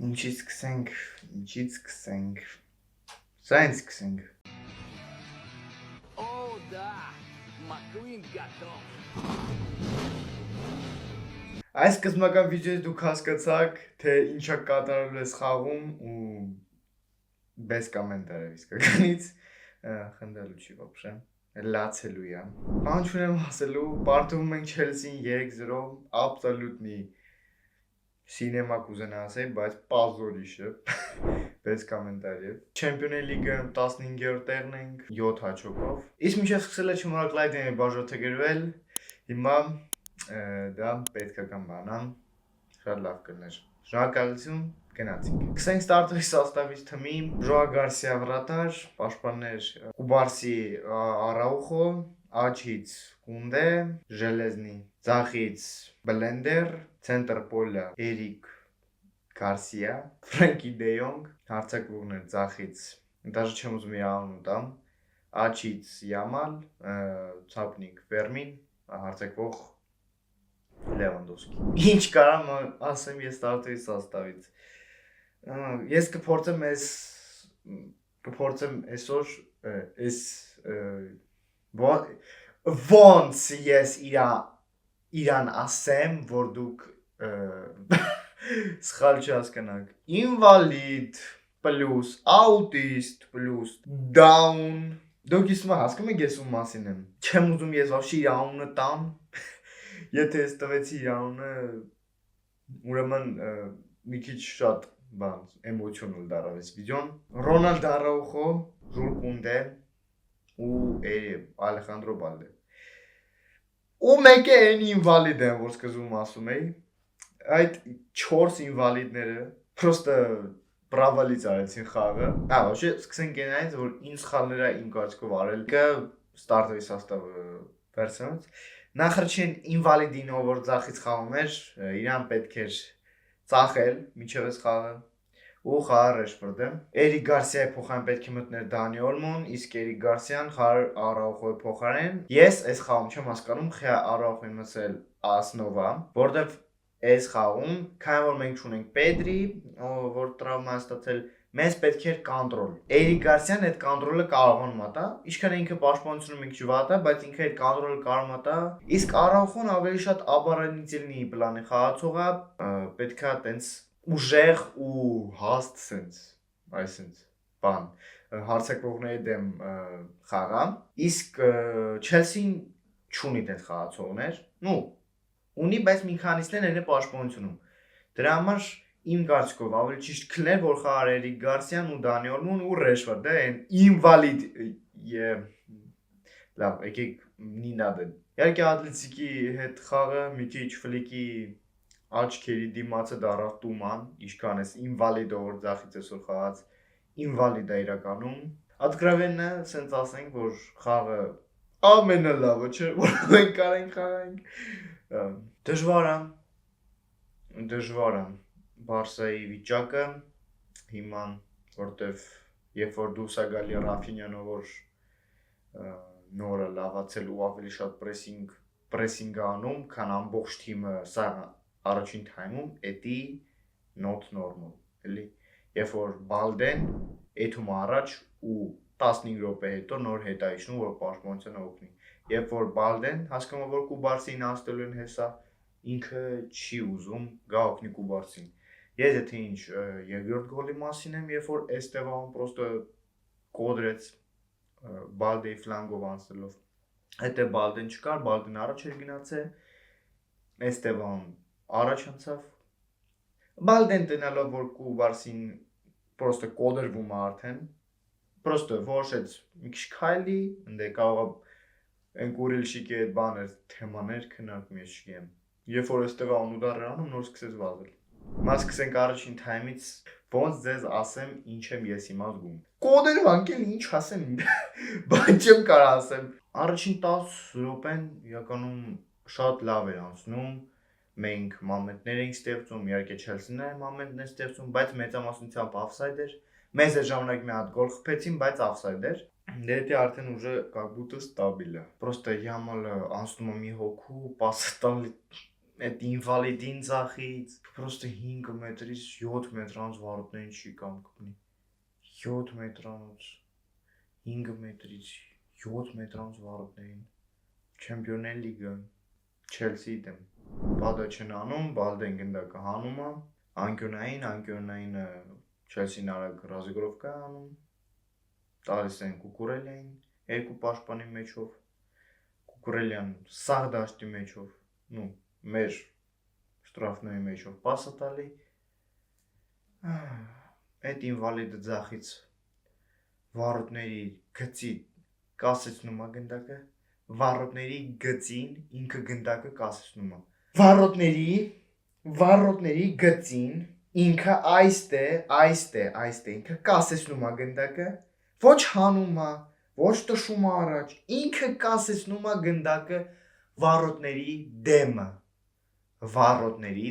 Ինչից սկսենք։ Սայնց սկսենք։ Oh, da! McQueen got off. Այս սկզբնական վիդեոյից դուք հասկացաք, թե ինչա կատարել ես խաղում ու bez կոմենտարև իսկականից խնդալու չի вообще լացելու է։ Բան չունեմ ասելու, պարտվում ենք Chelsea-ին 3-0, absolutely սինեմա կուզենա ասել, բայց պազորիշ է, bez կոմենտարև։ Champions League-ը 15-րդ տեղն ենք 7 հաճոկով։ Իսկ մինչև սկսել է չմոռաք լայք դնել, բաժոթը գրվել։ Հիմա դա պետքական բան է, շատ լավ կլներ։ Շնորհակալություն, գնացինք։ Կսենք ստարտովի սաստավից թմի, Ժոա Գարսիա վրատար, պաշտպաններ Կուբարսի Արաուխո, Աչից Կունդե, Ժելեզնի, Ձախից Բլենդեր, Ցենտր Պոլա Էրիկ Գարսիա, Ֆրանկի Դեյոնգ, հարցակվողներ Ձախից, դաժե չեմ ուզում իր անունը տամ, Աչից Յամալ, Ցապնիկ Ֆերմին, հարցակվող Լևանդովսկի։ Ինչ կարամ ասեմ ես ստարտովի սաստավից։ Ես կփորձեմ այսօր ոնց ես իրան ասեմ, որ դուք սխալ չհասկանաք։ Ինվալիդ պլյուս աուտիստ պլյուս դաուն։ Դուք իսկը հասկանում եք ես ում մասին եմ։ Չեմ ուզում ես вообще իր անունը տամ։ Եթե ես տվեցի իր անունը, ուրեմն մի քիչ շատ բան էմոցիոնալ դառավ այս վիդեոն։ Ռոնալդ Արաուխո, Ժուլ Կունդե ու Ալեխանդրո Բալդե։ Ու մեկը այն ինվալիդ են, որ սկզբում ասում էի, այդ 4 ինվալիդները պրոստը բրավալից արեցին խաղը։ Вообще սկսենք այնից, որ ինչ սխալներ է իմ կարծիքով արել կը ստարտովի սաստավը վերցնած։ Նախարչին ինվալիդին ով որ ձախից խաղում էր, իրան պետք էր ծախել միջև այս խաղը ու խաղը Ռեշֆորդը։ Էրիկ Գարսիայի փոխարեն պետք է մտներ Դանի Օլմոն, իսկ Էրիկ Գարսիան խաղը Արաուխոյի փոխարեն։ Ես այս խաղում չեմ հասկանում խի Արաուխոյին մսել Ասնովա, որտեվ այս խաղում, քանի որ մենք չունենք Պեդրի, որ տրավմա է ստացել, մեզ պետք էր կոնտրոլ։ Էրիկ Գարսիան այդ կոնտրոլը կարողանում է տա, ինչքան ինքը պաշտպանությունը մենք չվատա, բայց ինքը այդ կոնտրոլը կարող է տա։ Իսկ Արաուխոն ավելի շատ оборонительный պլանի խաղացող է, պետքա տենց ուժեղ ու հաստ սենց, այսինքն բան, հարցակվողների դեմ խաղա։ Իսկ Chelsea-ն չունի այդ խաղացողներ, ունի, բայց մի քանիսն են այն պաշտպանությունում։ Դրա համար իմ կարծիքով ավելի ճիշտ քներ որ խաղար Էրիկ Գարսիան ու Դանի Օլմոն ու Ռեշֆորդը այն ինվալիդ լավ, եկեք նինադեն։ Իհարկե Ատլետիկի հետ խաղը մի քիչ ֆլիկի աչքերի դիմացը դարավ տուման, ինչքան էս ինվալիդը որ ձախից այսօր խաղաց ինվալիդ է իրականում։ Откровенно սենց ասենք, որ խաղը ամենալավը չէ, որ մենք կարենք խաղանք։ Դժվար է Բարսայի վիճակը հիմա, որտեվ երբ որ դուրս է գալի Ռաֆինյանը, որ նորը լավացել ու ավելի շատ պրեսինգ անում, քան ամբողջ թիմը սա առաջին թայմում, էդի not normal, էլի։ Երբ որ Բալդեն էթում առաջ ու 15 րոպե հետո նոր հետ է իջնում, որ պաշտպանությունը օգնի։ Երբ որ Բալդեն հասկանում որ Կուբարսին աստելու են հեսա, ինքը չի ուզում գա օգնի Կուբարսին։ Ես եթե ինչ երկրորդ գոլի մասին եմ, երբ որ Էստեվան պրոստը կոդրեց Բալդեի ֆլանգով անցնելով։ Հետո Բալդեն չկար, Բալդեն առաջ էր գնացել, Էստեվան առաջ անցավ։ Բալդեն տնալով որ Կուբարսին պրոստը կոդրվում է արդեն, պրոստը որոշեց մի քիչ քայլի, ընդ կարող է այն կուրիլշիկի այդ բաներ, թեմաներ քննարկում ես չգիտեմ։ Երբ որ Էստեվան ուդար անում, նոր սկսեց վազել։ Հիմա սկսենք առաջին թայմից, ոնց ձեզ ասեմ, ինչ եմ ես հիմա զգում։ Կոդերվանքել ինչ ասեմ, բան չեմ կարող ասեմ։ Առաջին 10 րոպեն իրականում շատ լավ էր անցնում։ Մենք մոմենտներ էինք ստեղծում, իհարկե Chelsea-ն էր մոմենտներ ստեղծում, բայց մեծամասնությամբ offside էր։ Մեզ այդ ժամանակ մի հատ գոլ խփեցին, բայց offside էր։ Դե արդեն ուժը как будто ստաբիլ է։ Պրոստը Յամալը անցնում է մի հոգու, պասը տալի այդ ինվալիդին ծախից պրոստը 5 մետրից 7 մետրանոց վարոտներին չի կամ կպնի 7 մետրանոց 5 մետրից 7 մետրանոց վարոտներին Չեմպիոններ լիգա Չելսի դեմ բադա չեն անում բալդեն գնդակը հանում է անկյունային Չելսին արագ ռազիգրովկա անում տալիս են Կուկուրելիային երկու պաշտպանի մեջով Կուկուրելյան սաղ դաշտի մեջով մեր շտրաֆների մեջով պասը տալի այդ ինվալիդը ձախից վարոտների գծի կասեցնում է գնդակը վարոտների գծին ինքը գնդակը կասեցնում է վարոտների գծին ինքը այստե ինքը կասեցնում է գնդակը ոչ հանում է ոչ տշում է առաջ ինքը կասեցնում է գնդակը վարոտների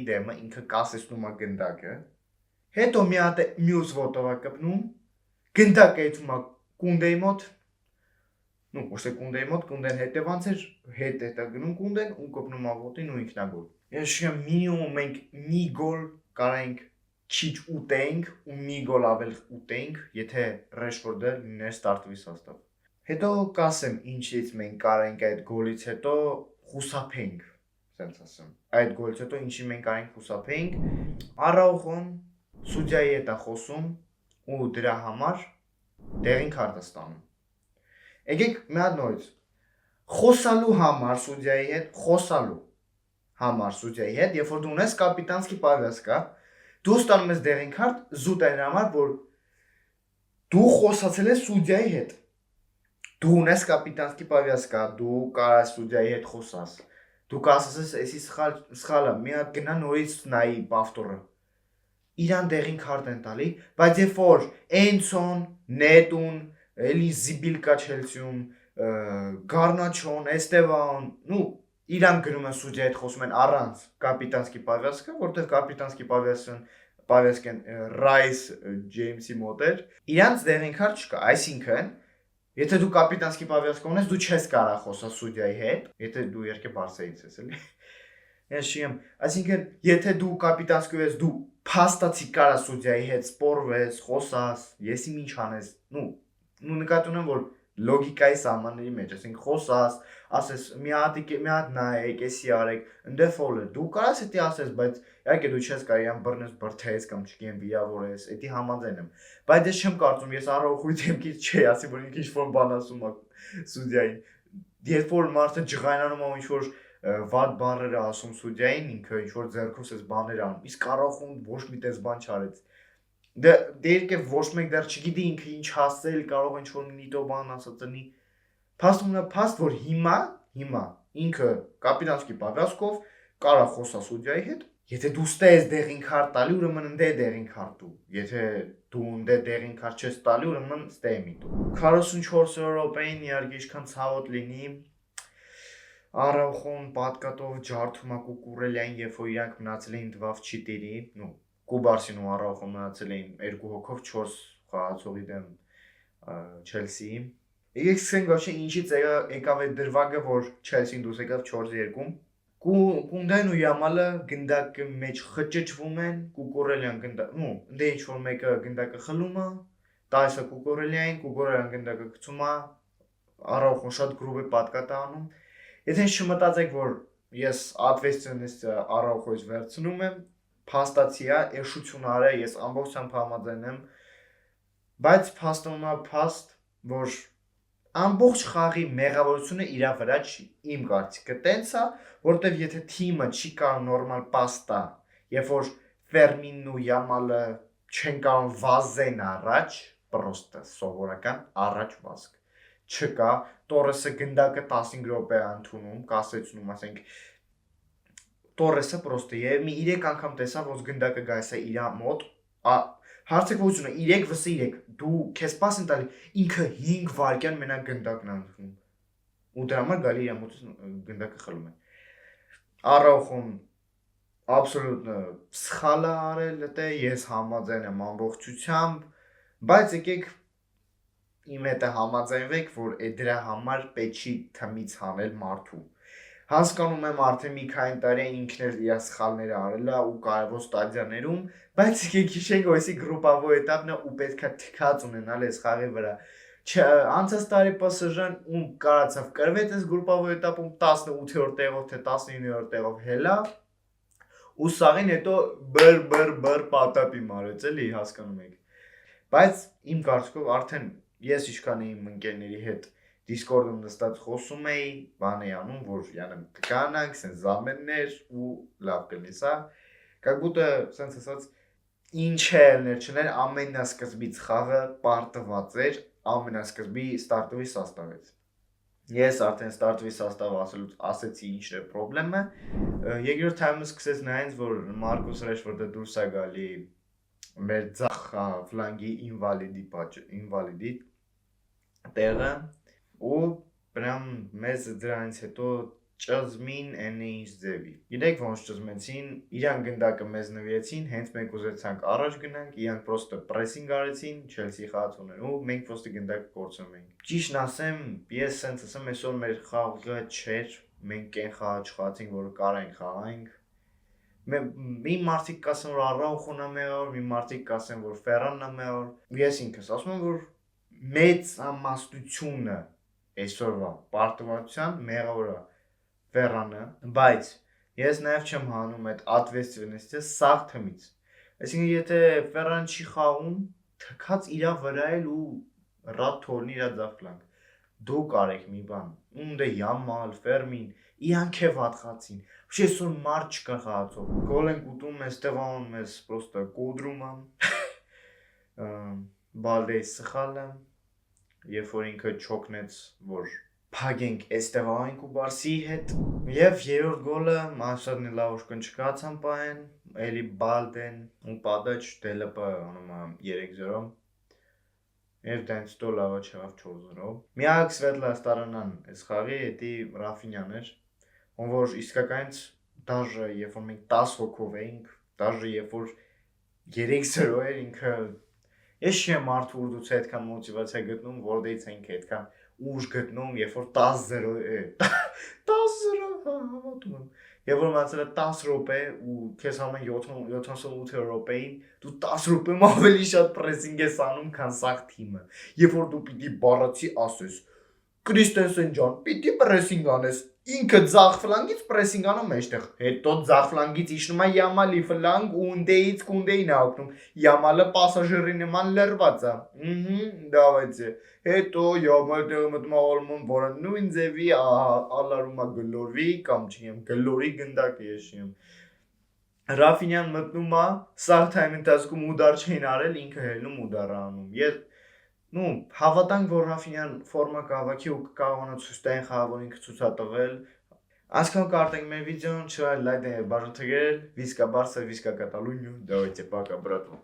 դեմը ինքը կասեցնում է գնդակը հետո մի հատ մյուս ոտով է կպնում գնդակը եթում է կունդեի մոտ ոչ թե կունդեի մոտ կունդեն հետևանց էր հետ է գնում կունդեն ու կպնում է ոտին ու ինքնագոլ ես շիա մինիմում մենք մի գոլ կարայինք քիչ ուտենք ու մի գոլ ավել ուտենք եթե Ռեշֆորդը լիներ ստարտվի սաստավ հետո կասեմ ինչից մենք կարայինք այդ գոլից հետո խուսափենք ասենց ասեմ այդ գոլից հետո ինչի մենք կարայինք խուսափենք Արաուխոն սուդիայի հետ է խոսում ու դրա համար դեղին քարտ է ստանում եկեք մի հատ նորից խոսալու համար սուդիայի հետ երբ որ դու ունես կապիտանսկի պավյասկա դու ստանում ես դեղին քարտ զուտ այն համար որ դու խոսացել ես սուդիայի հետ դու ունես կապիտանսկի պավյասկա դու կարաս սուդիայի հետ խոսաս դու կասես էսի սխալ է մի հատ գնա նորից նայի պավտորը իրան դեղին քարտ են տալի բայց երբ որ Էնցոն Նետուն էլի Զիբիլկա Չելսիում Գառնաչոն Էստևան իրան գնում են սուդիայի հետ խոսում են առանց կապիտանսկի պավյասկա որտեղ կապիտանսկի պավյասկեն Ռայս Ջեյմսի մոտ էր իրանց դեղին քարտ չկա այսինքն եթե դու կապիտանսկի պավյասկա ունես դու չես կարող խոսալ սուդիայի հետ եթե դու երկե Բարսայից ես էլի ես շիեմ այսինքն եթե դու կապիտանսկի ես դու փաստացի կարաս սուդիայի հետ սպորվես խոսաս եսի ինչ անես նկատի ունեմ որ լոգիկայի սահմանների մեջ այսինքն խոսաս ասես մի հատ նայեք էսի արեք ընդ ֆոլը դու կարաս էդի ասես բայց իհարկե դու չես կարող իրան բռնես բրթես կամ չգիտեմ վիրավորես էդի համաձայն եմ բայց ես չեմ կարծում ես առողջույթ դեմքից չի ասի որ ինքը ինչ-որ բան ասում է սուդիային երբ որ մարդը ջղայնանում է ինչ-որ վատ բաներ է ասում սուդիային ինքը ինչ-որ ձեռքով էս բաներ անում իսկ առողջուն ոչ մի տես բան չարեց դե երկե ոչ մեկ դեռ չգիտի ինքը ինչ հասել կարող ինչ-որ նիտո բան ասածնի փաստ որ հիմա ինքը կապիտանսկի պավյասկով կարա խոսա սուդիայի հետ եթե դու ստես դեղին քարտ տալի ուրեմն ընդ է դեղին քարտու եթե դու ընդ է դեղին քարտ չես տալի ուրեմն ստե միտու 44 րոպեին իհարկե ինչքան ցավոտ լինի Արաուխոն պատկատով ջարդում է Կուկուրելիային երբ որ իրանք մնացել էին դվավ չիտերի Կուբարսին ու Արաուխոն մնացել էին 2 հոգով 4 խաղացողի դեմ Չելսիի Եկեք սկսենք ոչ ինչից եկավ այդ դրվագը որ Չելսին դուրս եկավ 4-2 Կունդեն ու Յամալը գնդակի մեջ խճճվում են Կուկուրելյան գնդակ ընդ ինչ որ մեկը գնդակը խլում է տալիս է Կուկուրելիային գնդակը գցում է Արաուխոն շատ գրուբ է պատկատ անում եթե չմտածեք որ ես ответственность Արաուխոյից վերցնում եմ փաստացի է էշություն արա ես ամբողջությամբ համաձայն եմ բայց փաստում է փաստ որ ամբողջ խաղի մեղավորությունը իր վրա չի իմ կարծիքը տենց է որտեվ եթե թիմը չի կարող նորմալ պաստա երբ որ Ֆերմինն ու Յամալը չեն կարող վազեն առաջ պրոստը սովորական առաջ վազք չկա Տորեսը գնդակը 15 րոպե է ընդունում կասեցնում ասենք Տորեսը պրոստը եւ մի 3 անգամ տեսա որ գնդակը գայս է իր մոտ հարցակվությունը 3v3 դու քեզ պաս են տալի ինքը 5 վայրկյան մենակ գնդակն ընդունում ու դրա համար գալի իր մոտ գնդակը խլում է Արաուխոն абсолютно սխալ է արել դա ես համաձայն եմ ամբողջությամբ բայց եկեք իմ հետ համաձայնվեք որ դրա համար պետք չի թմից հանել մարդու Հասկանում եմ արդեն մի քանի տարի ինքն էլ իր սխալները արել է ու կարևոր ստադիաներում, բայց եկեք հիշենք, որ էսի գրուպավոր էտապն է ու պետքա թքած ունենալ այս խաղի վրա։ Անցած տարի PSG-ն ում կարացավ կրվեց այս գրուպավոր էտապում 18-րդ տեղով թե 19-րդ տեղով հելա ու սաղին հետո բր պատապի մարեց էլի հասկանում եք։ Բայց իմ կարծիքով արդեն ես ինչքան իմ ընկերների հետ Discord-ում նստած խոսում էի, բան էի անում, որ յանը կանանք, սենց զամեններ ու լավ կլինի սա։ Как будто սենց ասած ինչ էլներ չներ ամենասկզբից խաղը պարտված էր ամենասկզբի ստարտովի սաստավից։ Ես արդեն ստարտովի սաստավը ասեցի ինչն է պրոբլեմը։ Երկրորդ թայմը սկսեց նայենց, որ Մարկոս Ռեշվորդը դուրս է գալի մեր ձախ ֆլանգի ինվալիդի տեղը ու прям մեզ դրանից հետո ճզմին են ինչ ձևի։ Գիտեք ոնց ճզմեցին, իրան գնդակը մեզ նվիրեցին, հենց մենք ուզեցանք առաջ գնանք, իրանք պրոստը պրեսինգ արեցին, Չելսի խաղացողներ ու մենք պրոստը գնդակը կորցնում էինք։ Ճիշտն ասեմ, ես սենց ասեմ, այսօր մեր խաղը չէր, մենք այն խաղը չխաղացինք, որը կարայինք խաղայինք։ Մի մարդիկ կասեն, որ Արաուխոն է մեղավոր, մի մարդիկ կասեն, որ Ֆերրանն է մեղավոր։ Ես ինքս ասում եմ, որ մեծ ամաստությունը այսօրվա պարտավորության մեղավորը Ֆերրանը, բայց ես նաև չեմ հանում այդ ответственности սաղ թմից։ Այսինքն եթե Ֆերրան չի խաղում, թքած իրա վրա էլ ու ռադ թորնի իրա ձախլանք։ Դու կարեք մի բան, ունդ է Յամալ, Ֆերմին, իրանք է վատխացին։ Ոչ այսօր մարդ չկա խաղացող։ Գոլ ենք ուտում, Էստևան մեզ պրոստը կոդրում է։ Բալդեի սխալը, երբ որ ինքը չոքնեց, որ փագենք Էստևանին ու Բարսի հետ, եւ երրորդ գոլը Մաշադնի լավ կնչկացան պահեն, էլի Բալդեն ու Պադաչ դելպը անում 3-0 եւ դրանց հետո լավը չեղավ 4-0։ Միակ Սվետլա Ստարանան այս խաղի էդի Ռաֆինյան էր, ոնց որ իսկականից դաժե երբ որ մենք 10 հոգով էինք, դաժե երբ որ 3-0 էր ինքը ես չեմ մարդու ուրդուց այդքան մոտիվացիա գտնում, որտեղից ենք այդքան ուժ գտնում, երբ որ 10-0 է 10-0 հավատում եմ։ Երբ որ մացել է 10 րոպե ու քեզ համեն 78 րոպեին, դու 10 րոպեում ավելի շատ պրեսինգ ես անում, քան սաղ թիմը։ Երբ որ դու պիտի բառացի ասես, Կրիստենսեն ջան, պիտի պրեսինգ անես, ինքը ձախ ֆլանգից պրեսինգ անում մեջտեղ, հետո ձախ ֆլանգից իջնում է Յամալի ֆլանգ ու ունդեից կունդեին է օգնում, Յամալը պասաժիրի նման լրված է, դավայցե, հետո Յամալը տեղը մտնում է Ալմոն, որը նույն ձևի ալարում է գլորվի կամ չգիտեմ գլորի գնդակը ես չգիտեմ։ Ռաֆինյան մտնում է, սաղ թայմ ընթացքում ուդար չէին արել, ինքը հելնում ուդարը անում։ Հավատանք, որ Ռաֆինյան ֆորմա կհավաքի ու կկարողանա ցույց տալ խաղը, որ ինքը ցույց է տվել։ Այսքան կարտենք մեր վիդեոն, չլայք դեն եւ բաժան թգել, Վիսկա Բարսա, Վիսկա Կատալունյա, давайте пока, братва։